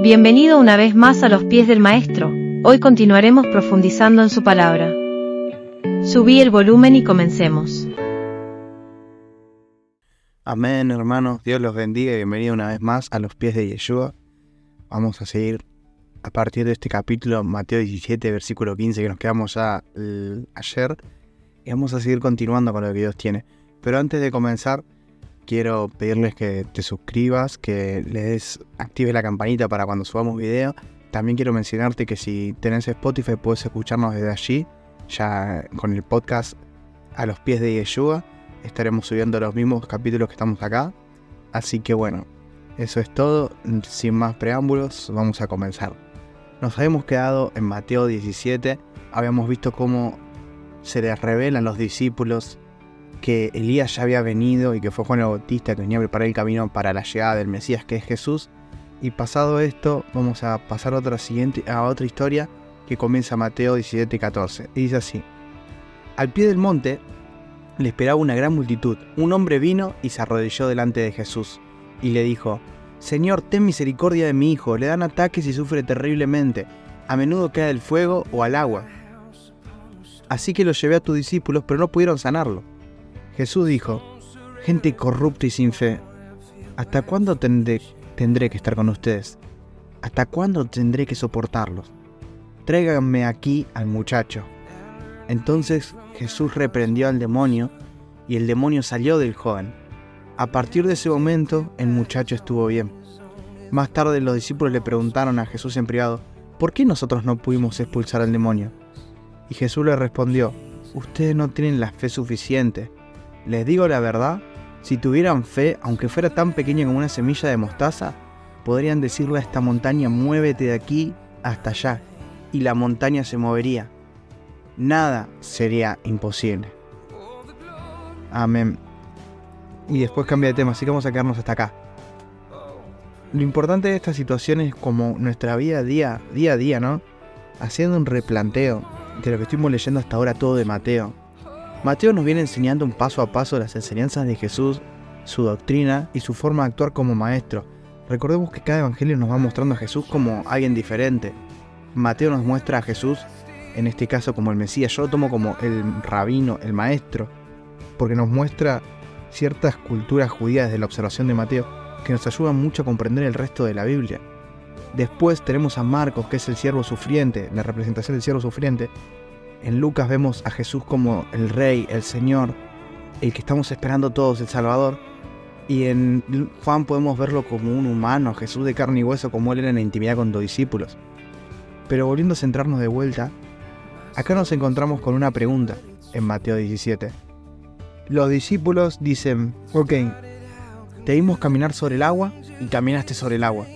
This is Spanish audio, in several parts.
Bienvenido una vez más a los pies del Maestro. Hoy continuaremos profundizando en su palabra. Subí el volumen y comencemos. Amén, hermanos. Dios los bendiga y bienvenido una vez más a los pies de Yeshua. Vamos a seguir a partir de este capítulo, Mateo 17, versículo 15, que nos quedamos ya ayer. Y vamos a seguir continuando con lo que Dios tiene. Pero antes de comenzar, quiero pedirles que te suscribas, que actives la campanita para cuando subamos video. También quiero mencionarte que si tenés Spotify puedes escucharnos desde allí, ya con el podcast A los pies de Yeshua. Estaremos subiendo los mismos capítulos que estamos acá. Así que bueno, eso es todo. Sin más preámbulos, vamos a comenzar. Nos habíamos quedado en Mateo 17. Habíamos visto cómo se les revela a los discípulos que Elías ya había venido y que fue Juan el Bautista que venía a preparar el camino para la llegada del Mesías, que es Jesús. Y pasado esto, vamos a pasar a otra historia que comienza Mateo 17:14. Y dice así: al pie del monte le esperaba una gran multitud. Un hombre vino y se arrodilló delante de Jesús y le dijo: Señor, ten misericordia de mi hijo, le dan ataques y sufre terriblemente. A menudo cae al fuego o al agua. Así que lo llevé a tus discípulos, pero no pudieron sanarlo. Jesús dijo: gente corrupta y sin fe, ¿hasta cuándo tendré que estar con ustedes? ¿Hasta cuándo tendré que soportarlos? Tráiganme aquí al muchacho. Entonces Jesús reprendió al demonio y el demonio salió del joven. A partir de ese momento el muchacho estuvo bien. Más tarde los discípulos le preguntaron a Jesús en privado: ¿por qué nosotros no pudimos expulsar al demonio? Y Jesús le respondió: ustedes no tienen la fe suficiente. Les digo la verdad, si tuvieran fe, aunque fuera tan pequeña como una semilla de mostaza, podrían decirle a esta montaña: muévete de aquí hasta allá, y la montaña se movería. Nada sería imposible. Amén. Y después cambia de tema, así que vamos a quedarnos hasta acá. Lo importante de esta situación es como nuestra vida día a día, ¿no? Haciendo un replanteo de lo que estuvimos leyendo hasta ahora todo de Mateo. Mateo nos viene enseñando un paso a paso las enseñanzas de Jesús, su doctrina y su forma de actuar como maestro. Recordemos que cada evangelio nos va mostrando a Jesús como alguien diferente. Mateo nos muestra a Jesús, en este caso como el Mesías. Yo lo tomo como el rabino, el maestro, porque nos muestra ciertas culturas judías desde la observación de Mateo que nos ayudan mucho a comprender el resto de la Biblia. Después tenemos a Marcos, que es el siervo sufriente, la representación del siervo sufriente. En Lucas vemos a Jesús como el Rey, el Señor, el que estamos esperando todos, el Salvador. Y en Juan podemos verlo como un humano, Jesús de carne y hueso, como él era en la intimidad con los discípulos. Pero volviendo a centrarnos de vuelta, acá nos encontramos con una pregunta en Mateo 17. Los discípulos dicen: ok, te vimos caminar sobre el agua y caminaste sobre el agua.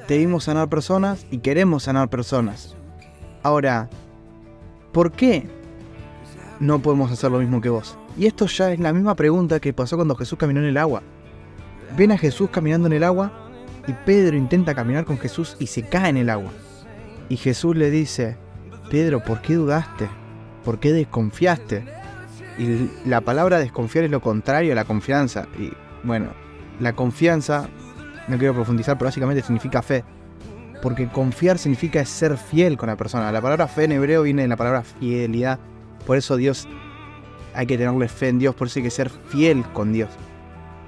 Te vimos sanar personas y queremos sanar personas. Ahora, ¿por qué no podemos hacer lo mismo que vos? Y esto ya es la misma pregunta que pasó cuando Jesús caminó en el agua. Ven a Jesús caminando en el agua y Pedro intenta caminar con Jesús y se cae en el agua. Y Jesús le dice: Pedro, ¿por qué dudaste? ¿Por qué desconfiaste? Y la palabra desconfiar es lo contrario a la confianza. Y bueno, la confianza, no quiero profundizar, pero básicamente significa fe. Porque confiar significa ser fiel con la persona. La palabra fe en hebreo viene de la palabra fidelidad. Por eso hay que tenerle fe en Dios, por eso hay que ser fiel con Dios.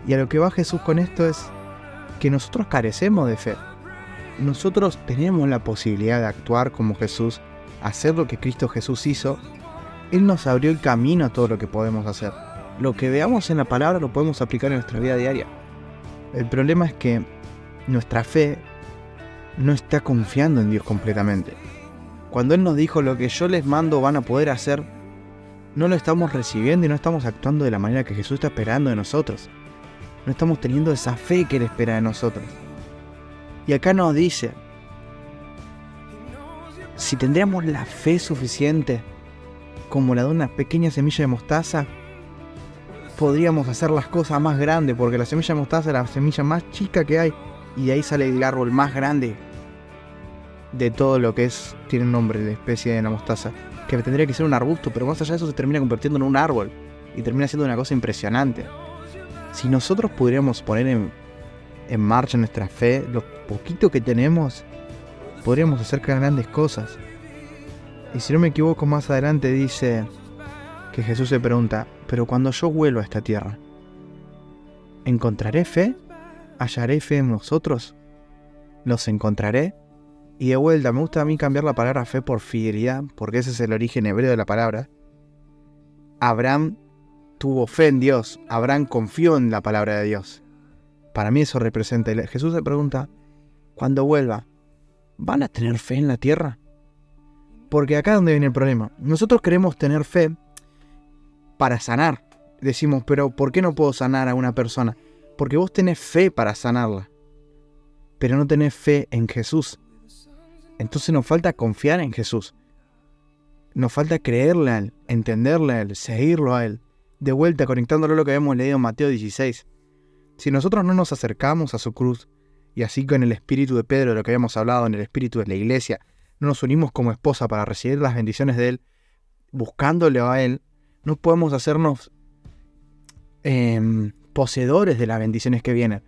Y a lo que va Jesús con esto es que nosotros carecemos de fe. Nosotros tenemos la posibilidad de actuar como Jesús, hacer lo que Cristo Jesús hizo. Él nos abrió el camino a todo lo que podemos hacer. Lo que veamos en la palabra lo podemos aplicar en nuestra vida diaria. El problema es que nuestra fe no está confiando en Dios completamente. Cuando Él nos dijo: lo que yo les mando van a poder hacer, no lo estamos recibiendo y no estamos actuando de la manera que Jesús está esperando de nosotros. No estamos teniendo esa fe que Él espera de nosotros. Y acá nos dice: si tendríamos la fe suficiente como la de una pequeña semilla de mostaza, podríamos hacer las cosas más grandes, porque la semilla de mostaza es la semilla más chica que hay y de ahí sale el árbol más grande de todo lo que es, tiene un nombre, la especie de la mostaza, que tendría que ser un arbusto, pero más allá de eso se termina convirtiendo en un árbol y termina siendo una cosa impresionante. Si nosotros pudiéramos poner en marcha nuestra fe, lo poquito que tenemos, podríamos hacer grandes cosas. Y si no me equivoco, más adelante dice que Jesús se pregunta, pero cuando yo vuelva a esta tierra, ¿encontraré fe? ¿Hallaré fe en vosotros? ¿Los encontraré? Y de vuelta, me gusta a mí cambiar la palabra fe por fidelidad, porque ese es el origen hebreo de la palabra. Abraham tuvo fe en Dios, Abraham confió en la palabra de Dios. Para mí eso representa. Y Jesús se pregunta, cuando vuelva, ¿van a tener fe en la tierra? Porque acá es donde viene el problema. Nosotros queremos tener fe para sanar. Decimos, pero ¿por qué no puedo sanar a una persona? Porque vos tenés fe para sanarla, pero no tenés fe en Jesús. Entonces nos falta confiar en Jesús. Nos falta creerle a Él, entenderle a Él, seguirlo a Él. De vuelta, conectándolo a lo que habíamos leído en Mateo 16. Si nosotros no nos acercamos a su cruz, y así con el espíritu de Pedro, de lo que habíamos hablado, en el espíritu de la iglesia, no nos unimos como esposa para recibir las bendiciones de Él, buscándole a Él, no podemos hacernos poseedores de las bendiciones que vienen.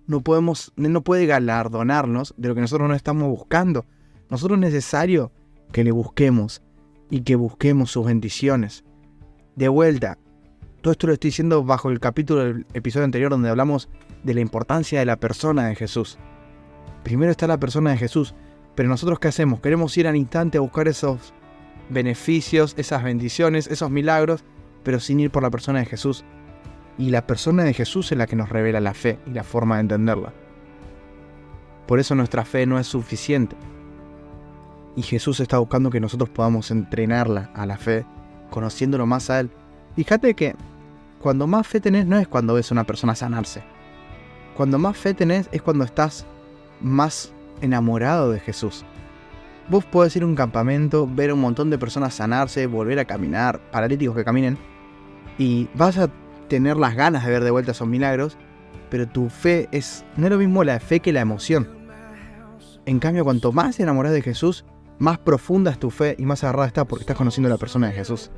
Él no puede galardonarnos de lo que nosotros no estamos buscando. Nosotros es necesario que le busquemos y que busquemos sus bendiciones. De vuelta, todo esto lo estoy diciendo bajo el capítulo del episodio anterior donde hablamos de la importancia de la persona de Jesús. Primero está la persona de Jesús, pero nosotros ¿qué hacemos? Queremos ir al instante a buscar esos beneficios, esas bendiciones, esos milagros, pero sin ir por la persona de Jesús. Y la persona de Jesús es la que nos revela la fe y la forma de entenderla. Por eso nuestra fe no es suficiente. Y Jesús está buscando que nosotros podamos entrenarla a la fe, conociéndolo más a Él. Fíjate que cuando más fe tenés no es cuando ves a una persona sanarse. Cuando más fe tenés es cuando estás más enamorado de Jesús. Vos podés ir a un campamento, ver a un montón de personas sanarse, volver a caminar, paralíticos que caminen, y vas a tener las ganas de ver de vuelta esos milagros, pero tu fe no es lo mismo la fe que la emoción. En cambio, cuanto más te enamorás de Jesús, más profunda es tu fe y más agarrada está porque estás conociendo a la persona de Jesús.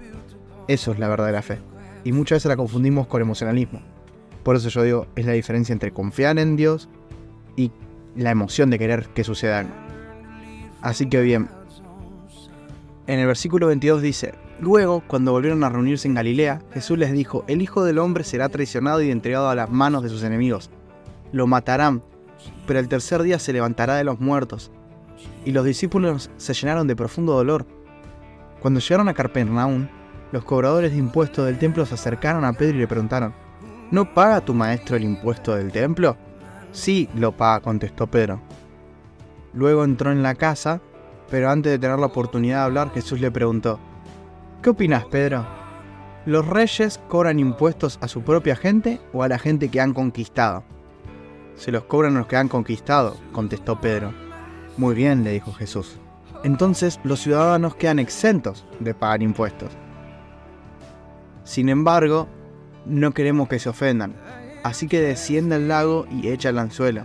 Eso es la verdadera fe. Y muchas veces la confundimos con emocionalismo. Por eso yo digo, es la diferencia entre confiar en Dios y la emoción de querer que suceda algo. Así que bien, en el versículo 22 dice, luego, cuando volvieron a reunirse en Galilea, Jesús les dijo, el Hijo del Hombre será traicionado y entregado a las manos de sus enemigos. Lo matarán, pero el tercer día se levantará de los muertos. Y los discípulos se llenaron de profundo dolor. Cuando llegaron a Capernaum, los cobradores de impuestos del templo se acercaron a Pedro y le preguntaron, ¿no paga tu maestro el impuesto del templo? Sí, lo paga, contestó Pedro. Luego entró en la casa, pero antes de tener la oportunidad de hablar, Jesús le preguntó, ¿qué opinas, Pedro? ¿Los reyes cobran impuestos a su propia gente o a la gente que han conquistado? Se los cobran a los que han conquistado, contestó Pedro. Muy bien, le dijo Jesús. Entonces los ciudadanos quedan exentos de pagar impuestos. Sin embargo, no queremos que se ofendan, así que desciende al lago y echa el anzuelo.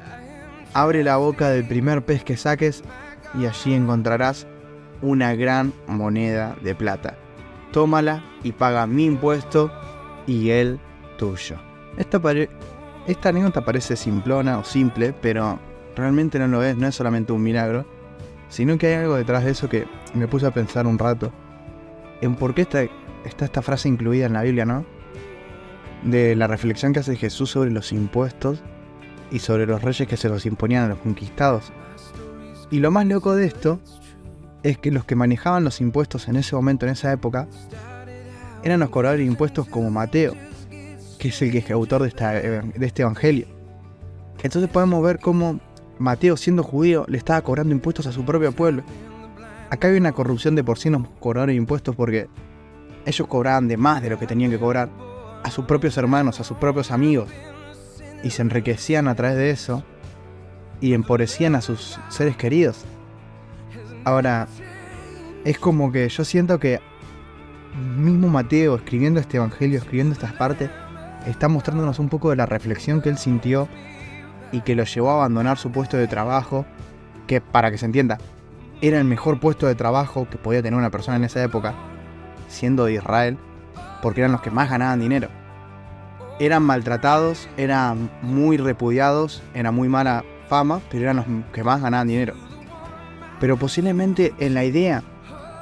Abre la boca del primer pez que saques y allí encontrarás una gran moneda de plata. Tómala y paga mi impuesto y el tuyo. Esta anécdota parece simplona o simple, pero realmente no lo es, no es solamente un milagro, sino que hay algo detrás de eso que me puse a pensar un rato en por qué está esta frase incluida en la Biblia, ¿no? De la reflexión que hace Jesús sobre los impuestos y sobre los reyes que se los imponían a los conquistados. Y lo más loco de esto es que los que manejaban los impuestos en ese momento, en esa época, eran los cobradores de impuestos como Mateo, que es el que es autor de este evangelio. Entonces podemos ver cómo Mateo, siendo judío, le estaba cobrando impuestos a su propio pueblo. Acá hay una corrupción de por sí en los cobradores de impuestos porque ellos cobraban de más de lo que tenían que cobrar a sus propios hermanos, a sus propios amigos, y se enriquecían a través de eso y empobrecían a sus seres queridos. Ahora, es como que yo siento que mismo Mateo, escribiendo este evangelio, escribiendo estas partes, está mostrándonos un poco de la reflexión que él sintió y que lo llevó a abandonar su puesto de trabajo, que, para que se entienda, era el mejor puesto de trabajo que podía tener una persona en esa época, siendo de Israel, porque eran los que más ganaban dinero. eran maltratados, eran muy repudiados, era muy mala fama, pero eran los que más ganaban dinero. Pero posiblemente en la idea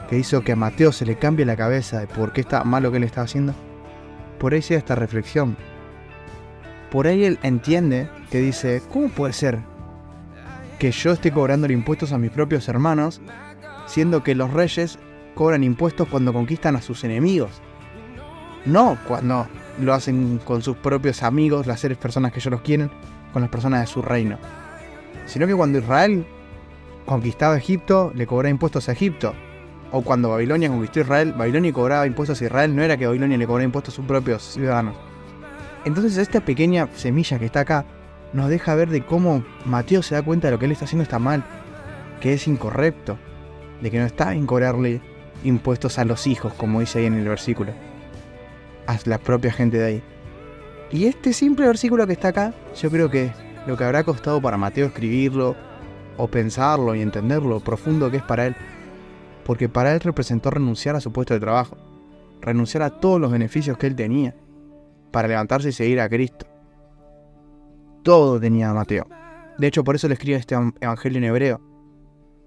que hizo que a Mateo se le cambie la cabeza de por qué estaba mal lo que él estaba haciendo, por ahí sea esta reflexión. Por ahí él entiende que dice, ¿cómo puede ser que yo esté cobrando impuestos a mis propios hermanos, siendo que los reyes cobran impuestos cuando conquistan a sus enemigos? No cuando lo hacen con sus propios amigos, las seres personas que ellos los quieren, con las personas de su reino. Sino que cuando Israel conquistaba Egipto, le cobraba impuestos a Egipto. O cuando Babilonia conquistó Israel, Babilonia cobraba impuestos a Israel, no era que Babilonia le cobraba impuestos a sus propios ciudadanos. Entonces esta pequeña semilla que está acá nos deja ver de cómo Mateo se da cuenta de lo que él está haciendo está mal, que es incorrecto, de que no está bien cobrarle impuestos a los hijos, como dice ahí en el versículo, a la propia gente de ahí. Y este simple versículo que está acá, yo creo que lo que habrá costado para Mateo escribirlo, o pensarlo y entender lo profundo que es para él, porque para él representó renunciar a su puesto de trabajo, renunciar a todos los beneficios que él tenía, para levantarse y seguir a Cristo. Todo tenía Mateo. De hecho, por eso le escribe este evangelio en hebreo,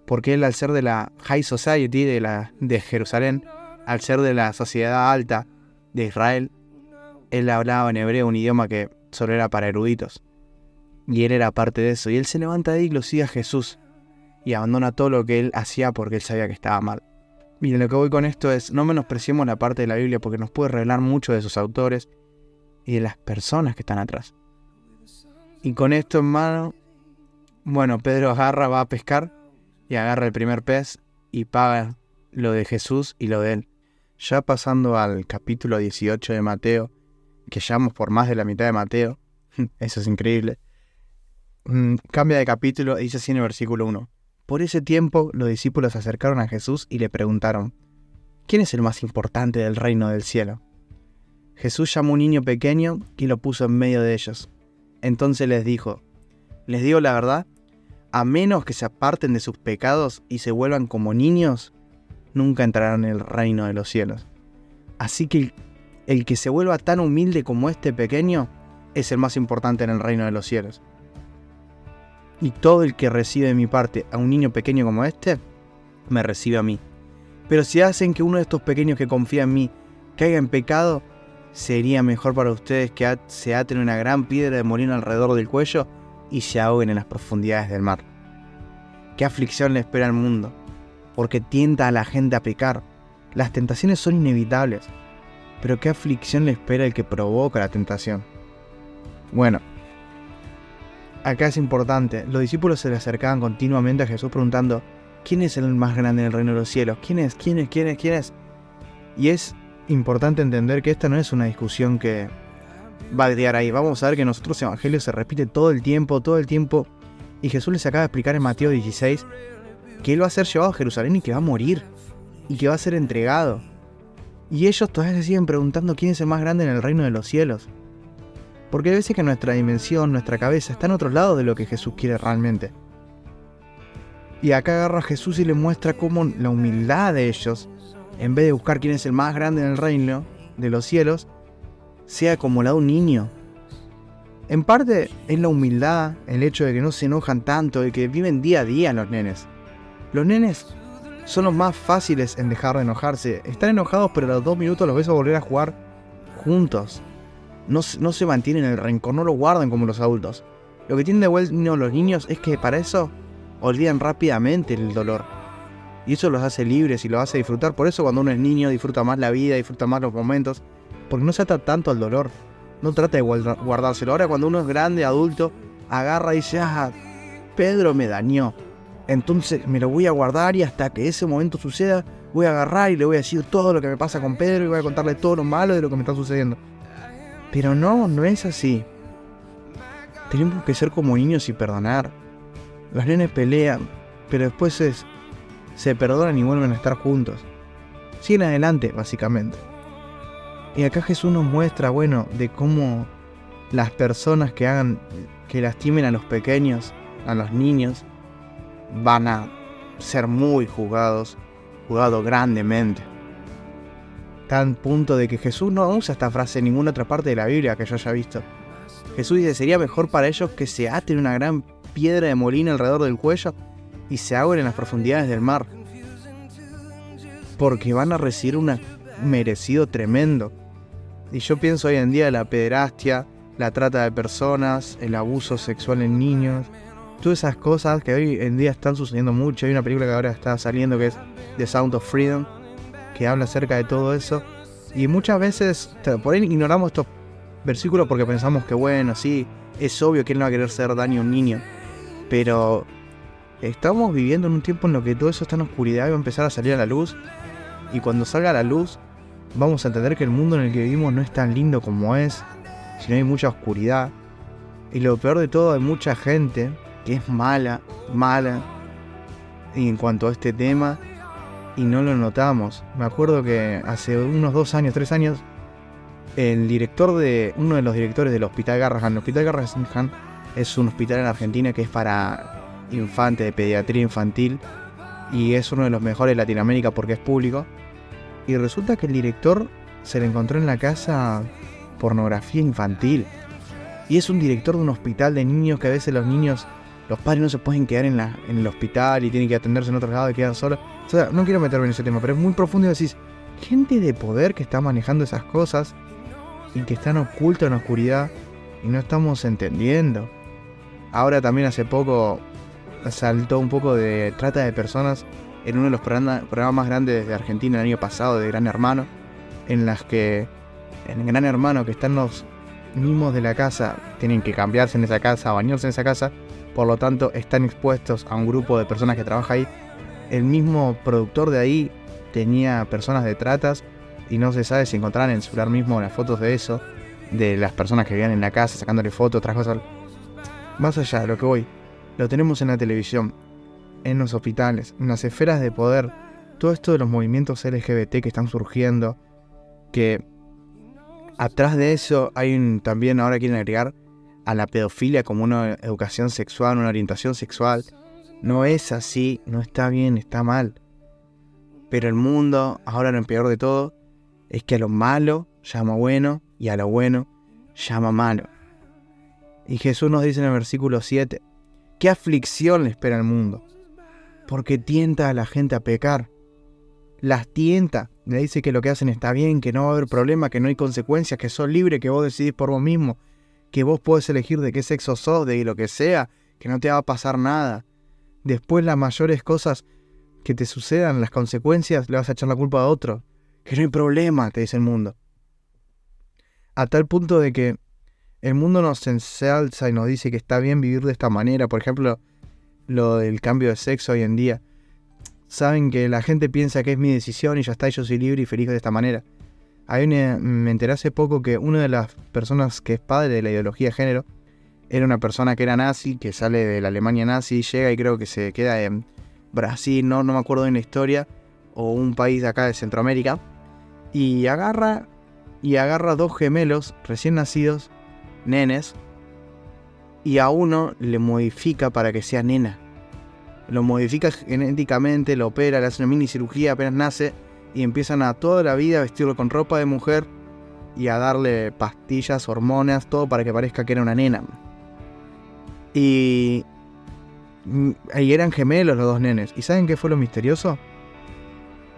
porque él, al ser de la High Society de Jerusalén, al ser de la sociedad alta de Israel, él hablaba en hebreo, un idioma que solo era para eruditos, y él era parte de eso, y él se levanta de ahí y lo sigue a Jesús, y abandona todo lo que él hacía porque él sabía que estaba mal. Miren, lo que voy con esto es, no menospreciemos la parte de la Biblia porque nos puede revelar mucho de sus autores y de las personas que están atrás. Y con esto en mano, bueno, Pedro va a pescar y agarra el primer pez y paga lo de Jesús y lo de él. Ya pasando al capítulo 18 de Mateo, que llevamos por más de la mitad de Mateo, eso es increíble, cambia de capítulo y dice así en el versículo 1. Por ese tiempo los discípulos se acercaron a Jesús y le preguntaron, ¿quién es el más importante del reino del cielo? Jesús llamó a un niño pequeño y lo puso en medio de ellos. Entonces les dijo, les digo la verdad, a menos que se aparten de sus pecados y se vuelvan como niños, nunca entrarán en el reino de los cielos. Así que el que se vuelva tan humilde como este pequeño es el más importante en el reino de los cielos. Y todo el que recibe de mi parte a un niño pequeño como este, me recibe a mí. Pero si hacen que uno de estos pequeños que confía en mí caiga en pecado, sería mejor para ustedes que se aten una gran piedra de molino alrededor del cuello y se ahoguen en las profundidades del mar. ¿Qué aflicción le espera al mundo? Porque tienta a la gente a pecar. Las tentaciones son inevitables, pero ¿qué aflicción le espera el que provoca la tentación? Bueno, acá es importante, los discípulos se le acercaban continuamente a Jesús preguntando, ¿quién es el más grande en el reino de los cielos? ¿Quién es? ¿Quién es? ¿Quién es? ¿Quién es? Y es importante entender que esta no es una discusión que va a quedar ahí. Vamos a ver que en los otros evangelios se repite todo el tiempo, y Jesús les acaba de explicar en Mateo 16 que él va a ser llevado a Jerusalén y que va a morir, y que va a ser entregado. Y ellos todavía se siguen preguntando quién es el más grande en el reino de los cielos. Porque hay veces que nuestra dimensión, nuestra cabeza está en otros lados de lo que Jesús quiere realmente. Y acá agarra a Jesús y le muestra cómo la humildad de ellos, en vez de buscar quién es el más grande en el reino de los cielos, sea como la de un niño. En parte es la humildad, el hecho de que no se enojan tanto, de que viven día a día los nenes. Los nenes son los más fáciles en dejar de enojarse. Están enojados, pero a los 2 minutos los ves a volver a jugar juntos. No se mantienen el rencor, no lo guardan como los adultos. Lo que tienen de bueno los niños es que para eso olvidan rápidamente el dolor. Y eso los hace libres y los hace disfrutar. Por eso cuando uno es niño disfruta más la vida, disfruta más los momentos. Porque no se ata tanto al dolor. No trata de guardárselo. Ahora cuando uno es grande, adulto, agarra y dice, Pedro me dañó. Entonces me lo voy a guardar y hasta que ese momento suceda, voy a agarrar y le voy a decir todo lo que me pasa con Pedro y voy a contarle todo lo malo de lo que me está sucediendo. Pero no es así. Tenemos que ser como niños y perdonar. Los nenes pelean, pero después se perdonan y vuelven a estar juntos. Siguen adelante, básicamente. Y acá Jesús nos muestra, de cómo las personas que lastimen a los pequeños, a los niños, van a ser muy juzgados grandemente. está en punto de que Jesús no usa esta frase en ninguna otra parte de la Biblia que yo haya visto. Jesús dice, sería mejor para ellos que se aten una gran piedra de molino alrededor del cuello y se ahoguen en las profundidades del mar, porque van a recibir un merecido tremendo. Y yo pienso hoy en día la pederastia, la trata de personas, el abuso sexual en niños, todas esas cosas que hoy en día están sucediendo mucho. Hay una película que ahora está saliendo que es The Sound of Freedom, que habla acerca de todo eso. Y muchas veces por ahí ignoramos estos versículos porque pensamos que bueno, sí, es obvio que él no va a querer hacer daño a un niño. Pero estamos viviendo en un tiempo en lo que todo eso está en oscuridad y va a empezar a salir a la luz. Y cuando salga a la luz, vamos a entender que el mundo en el que vivimos no es tan lindo como es, sino hay mucha oscuridad. Y lo peor de todo, hay mucha gente que es mala en cuanto a este tema y no lo notamos. Me acuerdo que hace unos 2 años, 3 años, uno de los directores del Hospital Garrahan, el Hospital Garrahan es un hospital en Argentina que es para infantes, de pediatría infantil, y es uno de los mejores de Latinoamérica porque es público. Y resulta que el director se le encontró en la casa pornografía infantil. Y es un director de un hospital de niños que a veces los padres no se pueden quedar en el hospital y tienen que atenderse en otro lado y quedan solos. O sea, no quiero meterme en ese tema, pero es muy profundo y decís, gente de poder que está manejando esas cosas y que están ocultas en la oscuridad y no estamos entendiendo. Ahora también hace poco saltó un poco de trata de personas en uno de los programas más grandes de Argentina el año pasado, de Gran Hermano, en las que en Gran Hermano que están los mimos de la casa, tienen que cambiarse en esa casa, bañarse en esa casa, por lo tanto están expuestos a un grupo de personas que trabaja ahí. El mismo productor de ahí tenía personas de tratas y no se sabe si encontraron en el celular mismo las fotos de eso, de las personas que vivían en la casa, sacándole fotos, otras cosas. Más allá de lo que voy, lo tenemos en la televisión, en los hospitales, en las esferas de poder, todo esto de los movimientos LGBT que están surgiendo, que atrás de eso hay también ahora quieren agregar a la pedofilia como una educación sexual, una orientación sexual. No es así, no está bien, está mal. Pero el mundo, ahora lo peor de todo, es que a lo malo llama bueno y a lo bueno llama malo. Y Jesús nos dice en el versículo 7, ¿qué aflicción le espera al mundo? Porque tienta a la gente a pecar. Las tienta, le dice que lo que hacen está bien, que no va a haber problema, que no hay consecuencias, que sos libre, que vos decidís por vos mismo, que vos podés elegir de qué sexo sos, de lo que sea, que no te va a pasar nada. Después las mayores cosas que te sucedan, las consecuencias, le vas a echar la culpa a otro. Que no hay problema, te dice el mundo. A tal punto de que el mundo nos ensalza y nos dice que está bien vivir de esta manera. Por ejemplo, lo del cambio de sexo hoy en día. Saben que la gente piensa que es mi decisión y ya está, yo soy libre y feliz de esta manera. Me enteré hace poco que una de las personas que es padre de la ideología de género era una persona que era nazi, que sale de la Alemania nazi, llega y creo que se queda en Brasil, no me acuerdo de la historia, o un país de acá de Centroamérica, y agarra 2 gemelos recién nacidos, nenes, y a uno le modifica para que sea nena. Lo modifica genéticamente, lo opera, le hace una mini cirugía apenas nace, y empiezan a toda la vida a vestirlo con ropa de mujer y a darle pastillas, hormonas, todo para que parezca que era una nena. Y eran gemelos los 2 nenes. ¿Y saben qué fue lo misterioso?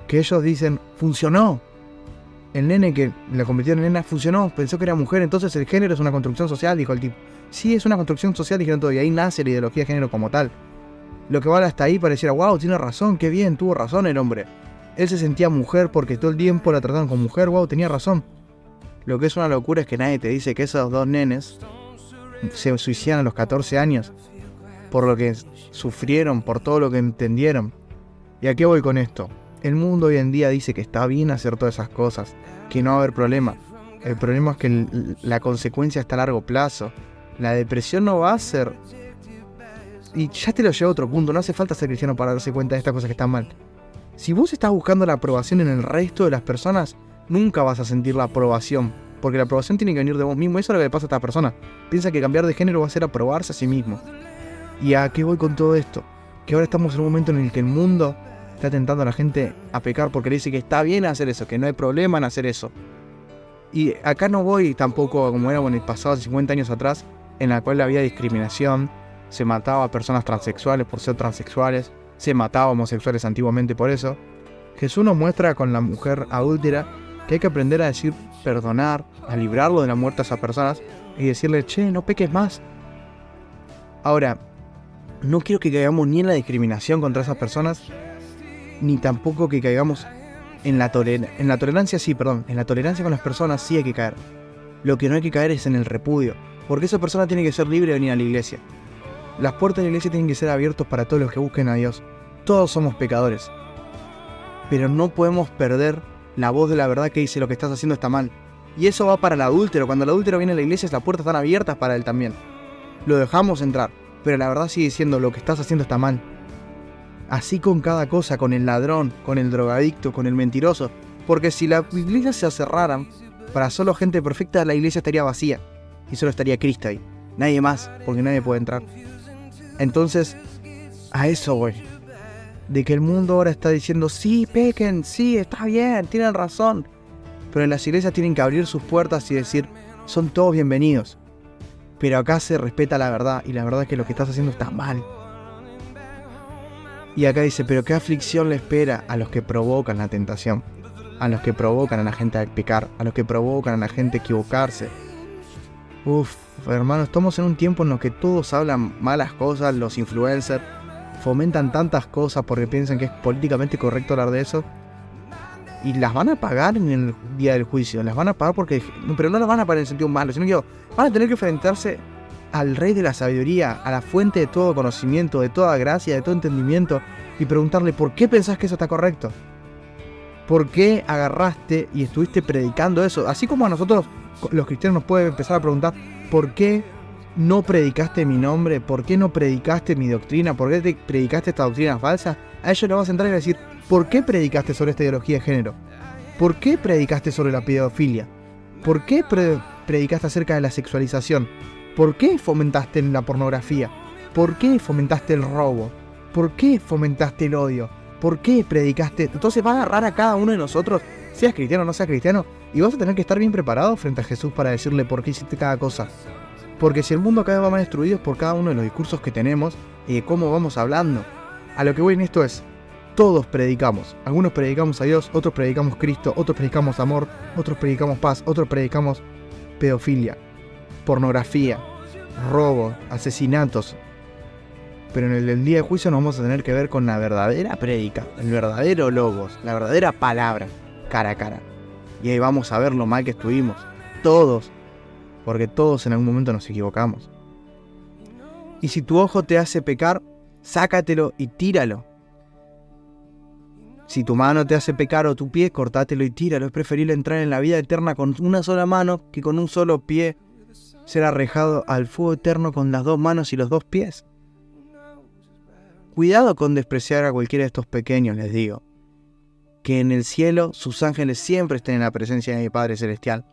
Que ellos dicen, funcionó. El nene que la convirtió en nena funcionó, pensó que era mujer, entonces el género es una construcción social, dijo el tipo. Sí, es una construcción social, dijeron todo, y ahí nace la ideología de género como tal. Lo que vale hasta ahí pareciera, wow, tiene razón, qué bien, tuvo razón el hombre. Él se sentía mujer porque todo el tiempo la trataron como mujer, wow, tenía razón. Lo que es una locura es que nadie te dice que esos 2 nenes se suicidan a los 14 años por lo que sufrieron, por todo lo que entendieron. ¿Y a qué voy con esto? El mundo hoy en día dice que está bien hacer todas esas cosas, que no va a haber problema. El problema es que la consecuencia está a largo plazo. La depresión no va a ser... Y ya te lo llevo a otro punto, no hace falta ser cristiano para darse cuenta de estas cosas que están mal. Si vos estás buscando la aprobación en el resto de las personas, nunca vas a sentir la aprobación, porque la aprobación tiene que venir de vos mismo. Eso es lo que le pasa a esta persona. Piensa que cambiar de género va a ser aprobarse a sí mismo. ¿Y a qué voy con todo esto? Que ahora estamos en un momento en el que el mundo está tentando a la gente a pecar porque le dice que está bien hacer eso, que no hay problema en hacer eso. Y acá no voy tampoco como era en el pasado, 50 años atrás, en la cual había discriminación, se mataba a personas transexuales por ser transexuales, se mataba a homosexuales antiguamente por eso. Jesús nos muestra con la mujer adúltera que hay que aprender a decir perdonar, a librarlo de la muerte a esas personas y decirle, che, no peques más. Ahora, no quiero que caigamos ni en la discriminación contra esas personas, ni tampoco que caigamos en la tolerancia, sí, perdón, en la tolerancia con las personas sí hay que caer. Lo que no hay que caer es en el repudio, porque esa persona tiene que ser libre de venir a la iglesia. Las puertas de la iglesia tienen que ser abiertas para todos los que busquen a Dios. Todos somos pecadores. Pero no podemos perder la voz de la verdad que dice lo que estás haciendo está mal. Y eso va para el adúltero. Cuando el adúltero viene a la iglesia, las puertas están abiertas para él también. Lo dejamos entrar, pero la verdad sigue diciendo lo que estás haciendo está mal. Así con cada cosa, con el ladrón, con el drogadicto, con el mentiroso. Porque si las iglesias se cerraran para solo gente perfecta, la iglesia estaría vacía. Y solo estaría Cristo ahí. Nadie más, porque nadie puede entrar. Entonces, a eso voy. De que el mundo ahora está diciendo, sí, pequen, sí, está bien, tienen razón. Pero las iglesias tienen que abrir sus puertas y decir, son todos bienvenidos. Pero acá se respeta la verdad, y la verdad es que lo que estás haciendo está mal. Y acá dice, pero qué aflicción le espera a los que provocan la tentación, a los que provocan a la gente a pecar, a los que provocan a la gente a equivocarse. Hermanos, estamos en un tiempo en el que todos hablan malas cosas, los influencers fomentan tantas cosas porque piensan que es políticamente correcto hablar de eso. Y las van a pagar en el día del juicio, las van a pagar porque... Pero no las van a pagar en el sentido malo, sino que van a tener que enfrentarse al Rey de la Sabiduría, a la fuente de todo conocimiento, de toda gracia, de todo entendimiento, y preguntarle, ¿por qué pensás que eso está correcto? ¿Por qué agarraste y estuviste predicando eso? Así como a nosotros, los cristianos, nos pueden empezar a preguntar, ¿por qué no predicaste mi nombre? ¿Por qué no predicaste mi doctrina? ¿Por qué te predicaste esta doctrina falsa? A ellos le vas a entrar y decir, ¿por qué predicaste sobre esta ideología de género? ¿Por qué predicaste sobre la pedofilia? ¿Por qué predicaste acerca de la sexualización? ¿Por qué fomentaste la pornografía? ¿Por qué fomentaste el robo? ¿Por qué fomentaste el odio? ¿Por qué predicaste? Entonces va a agarrar a cada uno de nosotros, seas cristiano o no seas cristiano, y vas a tener que estar bien preparado frente a Jesús para decirle por qué hiciste cada cosa. Porque si el mundo cada vez va más destruido es por cada uno de los discursos que tenemos y de cómo vamos hablando. A lo que voy en esto es, todos predicamos. Algunos predicamos a Dios, otros predicamos Cristo, otros predicamos amor, otros predicamos paz, otros predicamos pedofilia, pornografía, robo, asesinatos. Pero en el día de juicio nos vamos a tener que ver con la verdadera prédica, el verdadero logos, la verdadera palabra, cara a cara. Y ahí vamos a ver lo mal que estuvimos, todos, porque todos en algún momento nos equivocamos. Y si tu ojo te hace pecar, sácatelo y tíralo. Si tu mano te hace pecar o tu pie, cortátelo y tíralo. Es preferible entrar en la vida eterna con una sola mano que con un solo pie ser arrojado al fuego eterno con las dos manos y los dos pies. Cuidado con despreciar a cualquiera de estos pequeños, les digo. Que en el cielo sus ángeles siempre estén en la presencia de mi Padre Celestial.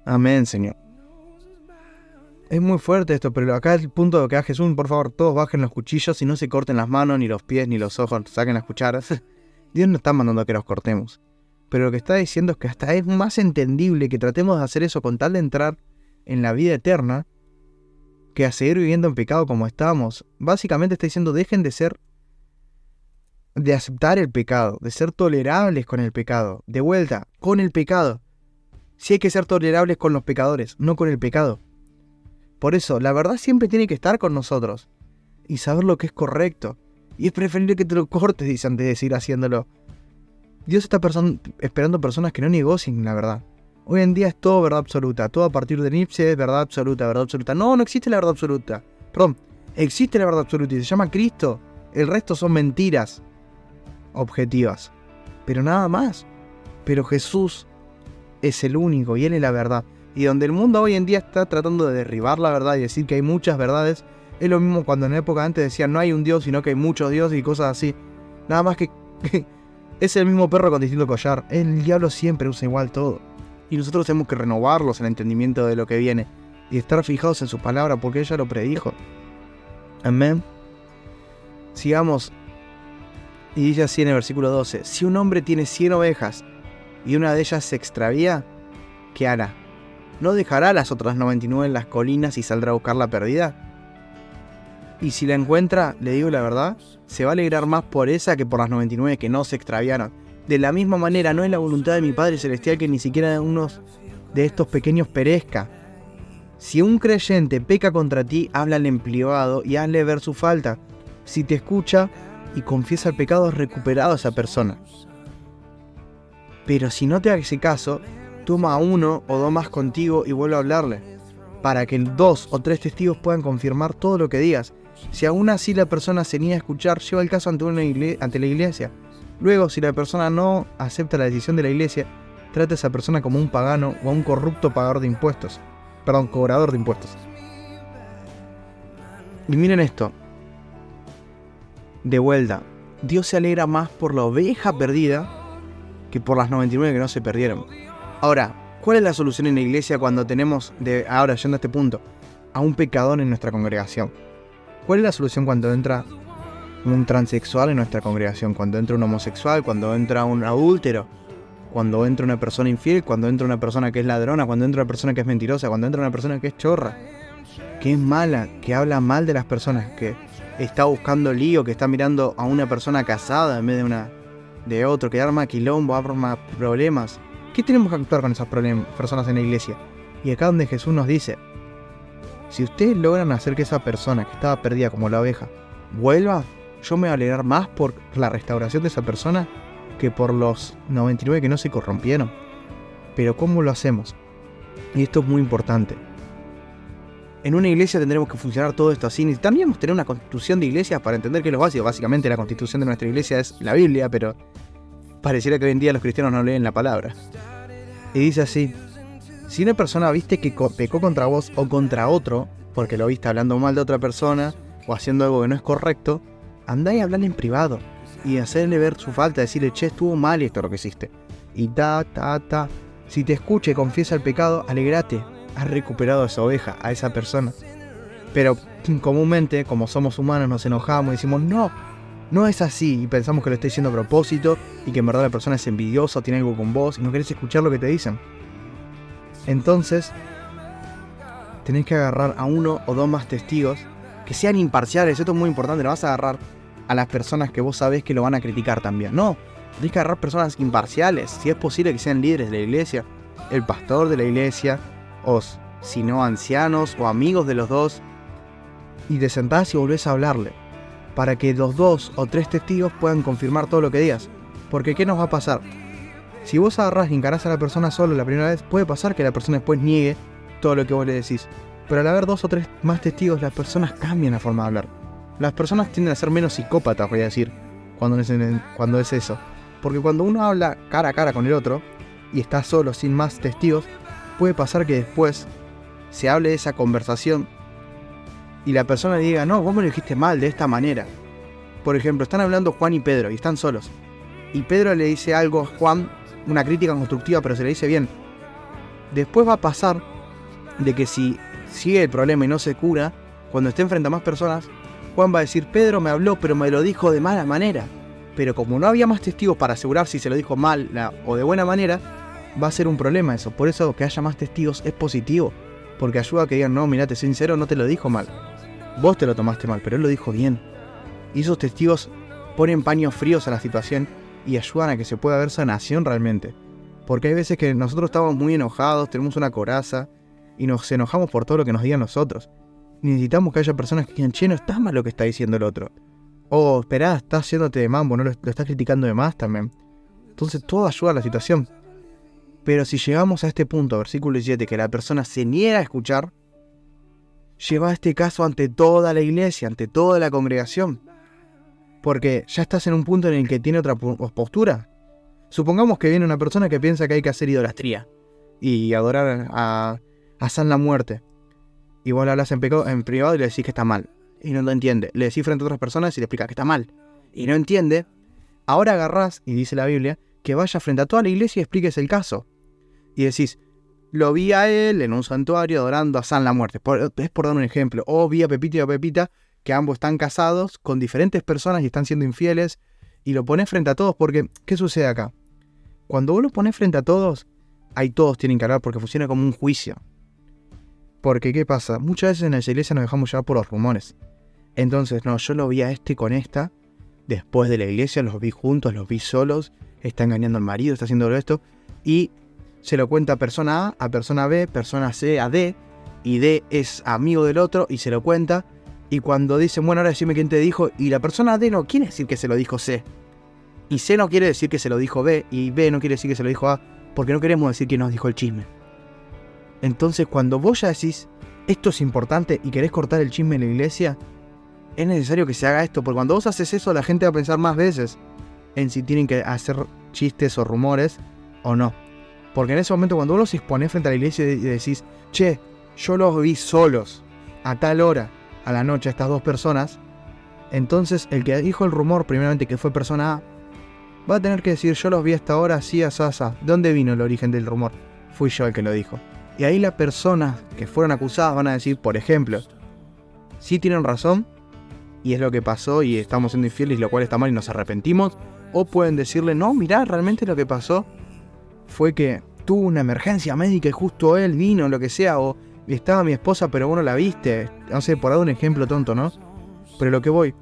Amén, Señor. Es muy fuerte esto, pero acá el punto de que a Jesús, por favor, todos bajen los cuchillos y no se corten las manos, ni los pies, ni los ojos, saquen las cucharas. Dios no está mandando a que los cortemos. Pero lo que está diciendo es que hasta es más entendible que tratemos de hacer eso con tal de entrar en la vida eterna, que a seguir viviendo en pecado como estamos. Básicamente está diciendo, dejen de aceptar el pecado, de ser tolerables con el pecado. De vuelta, con el pecado. Sí hay que ser tolerables con los pecadores, no con el pecado. Por eso, la verdad siempre tiene que estar con nosotros. Y saber lo que es correcto. Y es preferible que te lo cortes, dice, antes de seguir haciéndolo. Dios está esperando personas que no negocien la verdad. Hoy en día es todo verdad absoluta. Todo a partir de Nietzsche es verdad absoluta, verdad absoluta. No existe la verdad absoluta. Perdón, existe la verdad absoluta y se llama Cristo. El resto son mentiras objetivas. Pero nada más. Pero Jesús es el único y Él es la verdad. Y donde el mundo hoy en día está tratando de derribar la verdad y decir que hay muchas verdades, es lo mismo cuando en la época antes decían no hay un Dios, sino que hay muchos dioses y cosas así. Nada más que es el mismo perro con distinto collar. El diablo siempre usa igual todo. Y nosotros tenemos que renovarlos en el entendimiento de lo que viene y estar fijados en su palabra porque ella lo predijo. Amén. Sigamos Y dice así en el versículo 12: si un hombre tiene 100 ovejas y una de ellas se extravía, ¿qué hará? ¿No dejará las otras 99 en las colinas y saldrá a buscar la perdida? Y si la encuentra, le digo la verdad, se va a alegrar más por esa que por las 99 que no se extraviaron. De la misma manera, no es la voluntad de mi Padre Celestial que ni siquiera uno de estos pequeños perezca. Si un creyente peca contra ti, háblale en privado y hazle ver su falta. Si te escucha y confiesa el pecado, es recuperado a esa persona. Pero si no te hace caso, toma a uno o dos más contigo y vuelve a hablarle, para que 2 o 3 testigos puedan confirmar todo lo que digas. Si aún así la persona se niega a escuchar, lleva el caso ante la iglesia. Luego, si la persona no acepta la decisión de la iglesia, trata a esa persona como un pagano o a un corrupto cobrador de impuestos. Y miren esto. De vuelta, Dios se alegra más por la oveja perdida que por las 99 que no se perdieron. Ahora, ¿cuál es la solución en la iglesia cuando tenemos, ahora yendo a este punto, a un pecador en nuestra congregación? ¿Cuál es la solución cuando entra un transexual en nuestra congregación? Cuando entra un homosexual, cuando entra un adúltero, cuando entra una persona infiel, cuando entra una persona que es ladrona, cuando entra una persona que es mentirosa, cuando entra una persona que es chorra, que es mala, que habla mal de las personas, que está buscando lío, que está mirando a una persona casada en vez de otro, que arma quilombo, arma problemas. ¿Qué tenemos que actuar con esas personas en la iglesia? Y acá donde Jesús nos dice: si ustedes logran hacer que esa persona que estaba perdida como la oveja vuelva, yo me voy a alegrar más por la restauración de esa persona que por los 99 que no se corrompieron. Pero ¿cómo lo hacemos? Y esto es muy importante. En una iglesia tendremos que funcionar todo esto así. Necesitaríamos tener una constitución de iglesias para entender qué es lo básico. Básicamente la constitución de nuestra iglesia es la Biblia, pero pareciera que hoy en día los cristianos no leen la palabra. Y dice así: si una persona viste que pecó contra vos o contra otro, porque lo viste hablando mal de otra persona o haciendo algo que no es correcto, andá y hablale en privado y hacerle ver su falta, decirle: che, estuvo mal esto lo que hiciste. Y si te escucha y confiesa el pecado, alegrate, has recuperado a esa oveja, a esa persona. Pero comúnmente, como somos humanos, nos enojamos y decimos: no es así, y pensamos que lo está diciendo a propósito y que en verdad la persona es envidiosa o tiene algo con vos y no querés escuchar lo que te dicen. Entonces, tenés que agarrar a 1 o 2 más testigos que sean imparciales. Esto es muy importante. No vas a agarrar a las personas que vos sabés que lo van a criticar también. No, tenés que agarrar personas imparciales. Si es posible que sean líderes de la iglesia, el pastor de la iglesia, o si no ancianos o amigos de los dos, y te sentás y volvés a hablarle, para que los 2 o 3 testigos puedan confirmar todo lo que digas. Porque ¿qué nos va a pasar? Si vos agarrás y encarás a la persona solo la primera vez, puede pasar que la persona después niegue todo lo que vos le decís. Pero al haber 2 o 3 más testigos, las personas cambian la forma de hablar. Las personas tienden a ser menos psicópatas, voy a decir, cuando es eso. Porque cuando uno habla cara a cara con el otro, y está solo, sin más testigos, puede pasar que después se hable de esa conversación y la persona diga: no, vos me lo dijiste mal de esta manera. Por ejemplo, están hablando Juan y Pedro y están solos. Y Pedro le dice algo a Juan, una crítica constructiva, pero se le dice bien. Después va a pasar de que si sigue el problema y no se cura, cuando esté frente a más personas, Juan va a decir: Pedro me habló, pero me lo dijo de mala manera. Pero como no había más testigos para asegurar si se lo dijo mal o de buena manera, va a ser un problema eso. Por eso que haya más testigos es positivo, porque ayuda a que digan: no, mirá, te soy sincero, no te lo dijo mal. Vos te lo tomaste mal, pero él lo dijo bien. Y esos testigos ponen paños fríos a la situación y ayudan a que se pueda ver sanación realmente. Porque hay veces que nosotros estamos muy enojados, tenemos una coraza y nos enojamos por todo lo que nos digan los otros. Y necesitamos que haya personas que digan: che, no está mal lo que está diciendo el otro. O esperá, estás haciéndote de mambo, no lo estás criticando de más también. Entonces todo ayuda a la situación. Pero si llegamos a este punto, versículo 17, que la persona se niega a escuchar, lleva este caso ante toda la iglesia, ante toda la congregación. Porque ya estás en un punto en el que tiene otra postura. Supongamos que viene una persona que piensa que hay que hacer idolatría y adorar a San la muerte. Y vos le hablas en privado y le decís que está mal. Y no lo entiende. Le decís frente a otras personas y le explicas que está mal. Y no entiende. Ahora agarrás, y dice la Biblia, que vaya frente a toda la iglesia y expliques el caso. Y decís: lo vi a él en un santuario adorando a San la muerte. Es por dar un ejemplo. O vi a Pepito y a Pepita, que ambos están casados con diferentes personas y están siendo infieles y lo pones frente a todos, porque ¿qué sucede acá? Cuando vos lo pones frente a todos, ahí todos tienen que hablar porque funciona como un juicio. Porque ¿qué pasa? Muchas veces en la iglesia nos dejamos llevar por los rumores. Entonces, no, yo lo vi a este con esta, después de la iglesia los vi juntos, los vi solos, está engañando al marido, está haciendo esto, y se lo cuenta a persona persona B, persona C a D, y D es amigo del otro y se lo cuenta, y cuando dicen, bueno, ahora decime quién te dijo, y la persona D no quiere decir que se lo dijo C, y C no quiere decir que se lo dijo B, y B no quiere decir que se lo dijo A, porque no queremos decir quién nos dijo el chisme. Entonces, cuando vos ya decís, esto es importante y querés cortar el chisme en la iglesia, es necesario que se haga esto, porque cuando vos haces eso, la gente va a pensar más veces en si tienen que hacer chistes o rumores o no. Porque en ese momento, cuando vos los exponés frente a la iglesia y decís, che, yo los vi solos a tal hora, a la noche, a estas dos personas, entonces el que dijo el rumor, primeramente que fue persona A, va a tener que decir, yo los vi a esta hora, así, asá. ¿De dónde vino el origen del rumor? Fui yo el que lo dijo. Y ahí las personas que fueron acusadas van a decir, por ejemplo, sí tienen razón, y es lo que pasó y estamos siendo infieles, lo cual está mal y nos arrepentimos. O pueden decirle, no, mirá, realmente lo que pasó fue que tuvo una emergencia médica y justo él vino, lo que sea, o estaba mi esposa pero vos no la viste. No sé, por dar un ejemplo tonto, ¿no? Pero lo que voy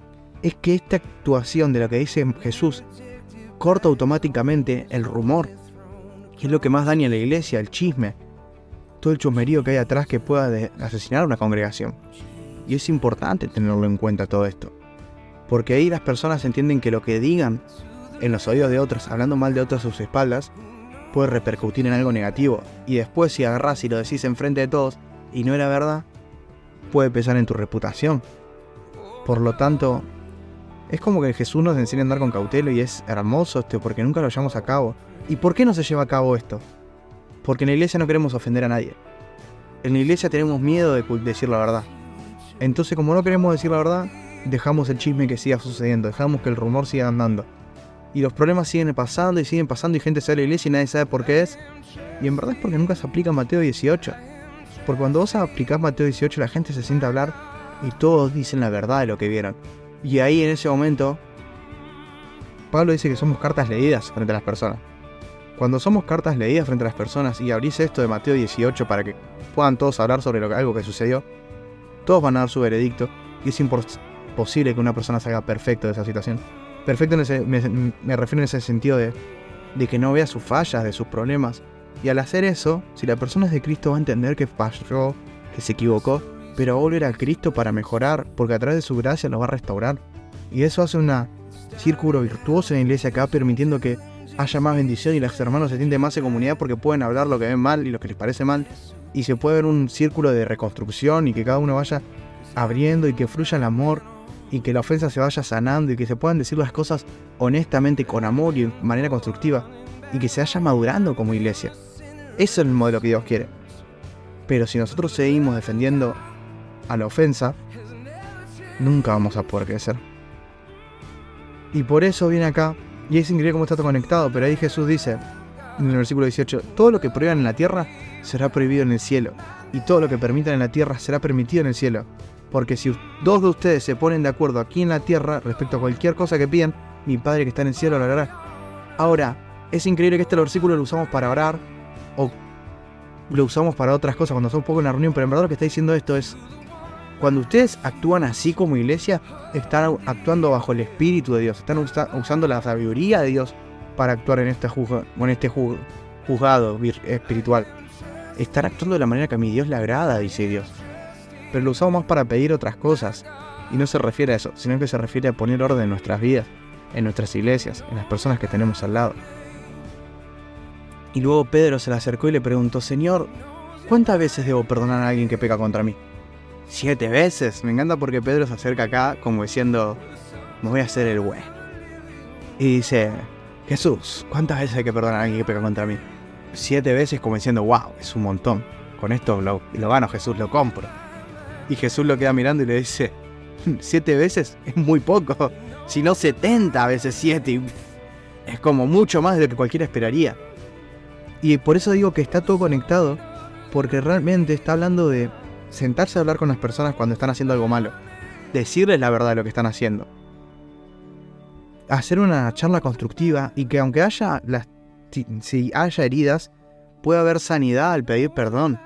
es que esta actuación de lo que dice Jesús corta automáticamente el rumor, que es lo que más daña a la iglesia, el chisme, todo el chusmerío que hay atrás que pueda asesinar a una congregación. Y es importante tenerlo en cuenta todo esto, porque ahí las personas entienden que lo que digan en los oídos de otros, hablando mal de otros a sus espaldas, puede repercutir en algo negativo. Y después, si agarrás y lo decís enfrente de todos y no era verdad, puede pesar en tu reputación. Por lo tanto, es como que Jesús nos enseña a andar con cautela, y es hermoso esto porque nunca lo llevamos a cabo. ¿Y por qué no se lleva a cabo esto? Porque en la iglesia no queremos ofender a nadie. En la iglesia tenemos miedo de decir la verdad. Entonces, como no queremos decir la verdad, dejamos el chisme que siga sucediendo, dejamos que el rumor siga andando. Y los problemas siguen pasando y gente sale a la iglesia y nadie sabe por qué es. Y en verdad es porque nunca se aplica Mateo 18. Porque cuando vos aplicás Mateo 18, la gente se sienta a hablar y todos dicen la verdad de lo que vieron. Y ahí en ese momento, Pablo dice que somos cartas leídas frente a las personas. Cuando somos cartas leídas frente a las personas y abrís esto de Mateo 18 para que puedan todos hablar sobre algo que sucedió, todos van a dar su veredicto, y es imposible que una persona salga perfecto de esa situación. Perfecto me refiero en ese sentido de que no vea sus fallas, de sus problemas. Y al hacer eso, si la persona es de Cristo, va a entender que falló, que se equivocó, pero va a volver a Cristo para mejorar, porque a través de su gracia lo va a restaurar. Y eso hace un círculo virtuoso en la iglesia que va permitiendo que haya más bendición y los hermanos se sienten más en comunidad porque pueden hablar lo que ven mal y lo que les parece mal. Y se puede ver un círculo de reconstrucción y que cada uno vaya abriendo y que fluya el amor y que la ofensa se vaya sanando y que se puedan decir las cosas honestamente, con amor y de manera constructiva, y que se vaya madurando como iglesia. Eso es el modelo que Dios quiere. Pero si nosotros seguimos defendiendo a la ofensa, nunca vamos a poder crecer. Y por eso viene acá, y es increíble cómo está todo conectado, pero ahí Jesús dice, en el versículo 18, todo lo que prohíban en la tierra será prohibido en el cielo, y todo lo que permitan en la tierra será permitido en el cielo. Porque si dos de ustedes se ponen de acuerdo aquí en la tierra respecto a cualquier cosa que pidan, mi Padre que está en el cielo lo hará. Ahora, es increíble que este versículo lo usamos para orar, o lo usamos para otras cosas cuando somos un poco en la reunión, pero en verdad lo que está diciendo esto es, cuando ustedes actúan así como iglesia, están actuando bajo el Espíritu de Dios, están usando la sabiduría de Dios para actuar en este juzgado espiritual. Están actuando de la manera que a mi Dios le agrada, dice Dios. Pero lo usamos más para pedir otras cosas, y no se refiere a eso, sino que se refiere a poner orden en nuestras vidas, en nuestras iglesias, en las personas que tenemos al lado. Y luego Pedro se le acercó y le preguntó, Señor, ¿cuántas veces debo perdonar a alguien que peca contra mí? 7 veces. Me encanta porque Pedro se acerca acá como diciendo, me voy a hacer el bueno. Y dice, Jesús, ¿cuántas veces hay que perdonar a alguien que peca contra mí? 7 veces, como diciendo, wow, es un montón. Con esto lo gano, Jesús, lo compro. Y Jesús lo queda mirando y le dice, 7 veces es muy poco. Si no 70 veces 7. Es como mucho más de lo que cualquiera esperaría. Y por eso digo que está todo conectado, porque realmente está hablando de sentarse a hablar con las personas cuando están haciendo algo malo. Decirles la verdad de lo que están haciendo. hacer una charla constructiva y que aunque haya si haya heridas, puede haber sanidad al pedir perdón.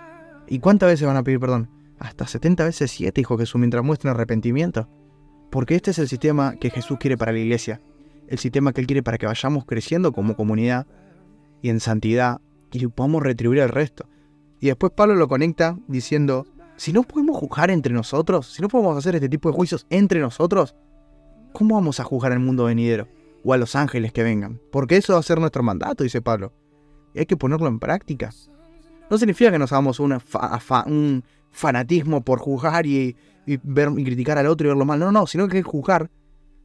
¿Y cuántas veces van a pedir perdón? Hasta 70 veces 7, dijo Jesús, mientras muestren arrepentimiento. Porque este es el sistema que Jesús quiere para la iglesia. El sistema que Él quiere para que vayamos creciendo como comunidad y en santidad y podamos retribuir el resto. Y después Pablo lo conecta diciendo, si no podemos juzgar entre nosotros, si no podemos hacer este tipo de juicios entre nosotros, ¿cómo vamos a juzgar al mundo venidero? O a los ángeles que vengan. Porque eso va a ser nuestro mandato, dice Pablo. Y hay que ponerlo en práctica. No significa que nos hagamos un fanatismo por juzgar y ver y criticar al otro y verlo mal. No, sino que juzgar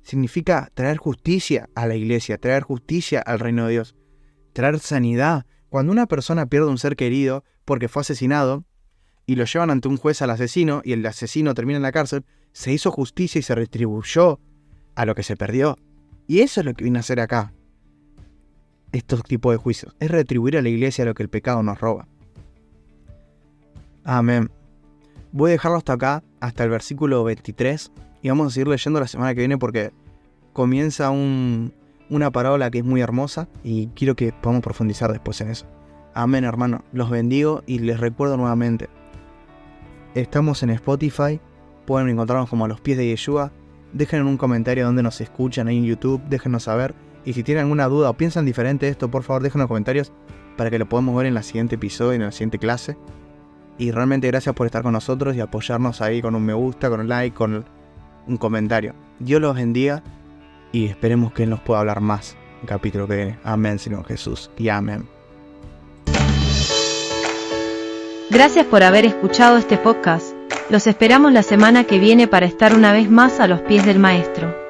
significa traer justicia a la iglesia, traer justicia al reino de Dios, traer sanidad. Cuando una persona pierde un ser querido porque fue asesinado y lo llevan ante un juez al asesino y el asesino termina en la cárcel, se hizo justicia y se retribuyó a lo que se perdió. Y eso es lo que viene a hacer acá. Estos tipos de juicios. Es retribuir a la iglesia lo que el pecado nos roba. Amén. Voy a dejarlo hasta acá, hasta el versículo 23. Y vamos a seguir leyendo la semana que viene porque comienza una parábola que es muy hermosa. Y quiero que podamos profundizar después en eso. Amén, hermano. Los bendigo y les recuerdo nuevamente. Estamos en Spotify. Pueden encontrarnos como A los Pies de Yeshua. Dejen un comentario donde nos escuchan ahí en YouTube. Déjenos saber. Y si tienen alguna duda o piensan diferente de esto, por favor déjenos comentarios para que lo podamos ver en la siguiente episodio, en la siguiente clase. Y realmente gracias por estar con nosotros y apoyarnos ahí con un me gusta, con un like, con un comentario. Dios los bendiga y esperemos que Él nos pueda hablar más en el capítulo que viene. Amén, Señor Jesús. Y amén. Gracias por haber escuchado este podcast. Los esperamos la semana que viene para estar una vez más a los pies del Maestro.